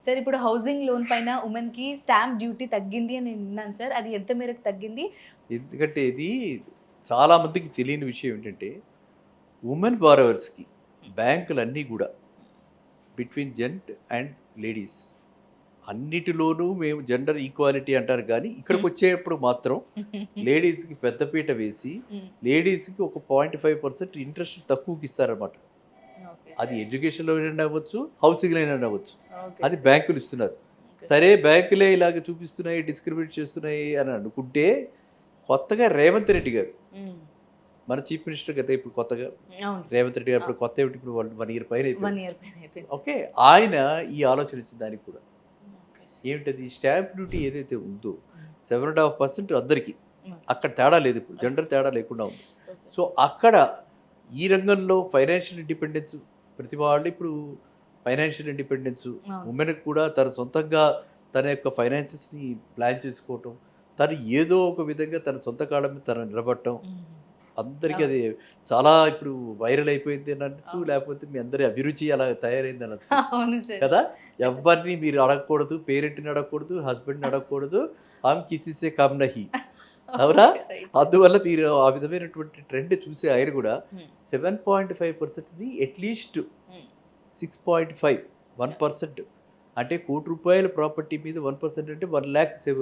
Sir ఇప్పుడు housing loan పైన ఉమెన్‌కి స్టాంప్ డ్యూటీ తగ్గింది అని నేను విన్నాను సార్. అది ఎంత మేరకు తగ్గింది? ఎందుకంటే ఇది చాలా మందికి తెలియని విషయం ఏంటంటే, వుమెన్ బారోవర్స్‌కి బ్యాంకులన్నీ గూడా బిట్వీన్ జెంట్ అండ్ లేడీస్ అన్నిటిలోనూ మేము జెండర్ ఈక్వాలిటీ అంటారు కానీ, హ్మ్. ఇక్కడికొచ్చేప్పుడు మాత్రం లేడీస్‌కి పెద్దపీట వేసి, హ్మ్. లేడీస్‌కి ఒక 0.5% ఇంట్రెస్ట్ తక్కువకిస్తారనమాట. ఓకే అది సార్. ఎడ్యుకేషన్‌లోనైనా అవ్వచ్చు, హౌసింగ్‌లోనైనా అవ్వచ్చు. ఓకే అది సార్. బ్యాంకులు ఇస్తున్నారు. Okay sir. సరే బ్యాంకులే ఇలాగ చూపిస్తున్నాయి, డిస్క్రిమినేట్ చేస్తున్నాయి అని అనుకుంటే, కొత్తగా రేవంత్ రెడ్డి గారు హ్మ్. మన చీఫ్ మినిస్టర్ కదా! ఇప్పుడు కొత్తగా అవును సార్. రేవంత్ రెడ్డి గారు ఇప్పుడు కొత్త ఏమిటి ఇప్పుడు 1 ఇయర్ పైన 1 అయిపోయింది. ఇయర్ పైన అయిపోయింది సార్. ఓకే. ఆయన ఈ ఆలోచన వచ్చింది దానికి కూడా. Okay sir. ఏమిటది స్టాంప్ డ్యూటీ ఏదైతే ఉందో హ్మ్. 7.5% అందరికి. హ్మ్. అక్కడ తేడా లేదు ఇప్పుడు. ఓకే. జెండర్ తేడా లేకుండా ఉంది. Okay so, sir. అక్కడ ఈ రంగంలో ఫైనాన్షియల్ ఇండిపెండెన్స్ ప్రతి వాళ్ళు ఇప్పుడు ఫైనాన్షియల్ ఇండిపెండెన్స్ అవును సార్. వుమెన్‌కి కూడా తన సొంతంగా తన యొక్క ఫైనాన్సెస్‌ని ప్లాన్ చేసుకోవటం. తను ఏదో ఒక విధంగా తన సొంత కాళ్ళ మీద తను నిలబడటం. హ్మ్. అందరికీ అవును. అది చాలా ఇప్పుడు వైరల్ అయిపోయింది అనొచ్చు. అవును. లేకపోతే మీ అందరి అభిరుచి అలా తయారైంది అనొచ్చు. అవును సార్. కదా! అంటే ఎవ్వరిని మీరు అడగకూడదు. పేరెంట్‌ని అడగకూడదు. హస్బెండ్‌ని అడగకూడదు. హమ్ కిసీ సే కమ్ నహీ. అవునా? ఓకే. Right sir. అందువల్ల మీరు ఆ విధమైనటువంటి ట్రెండ్ చూసి ఆయన గూడా హ్మ్. 7.5%ని అట్‌లీస్ట్ హ్మ్. 6.5 యాహ్! 1% అంటే ₹1,00,00,000 ప్రాపర్టీ మీద 1% అంటే 1,00,000 సేవ్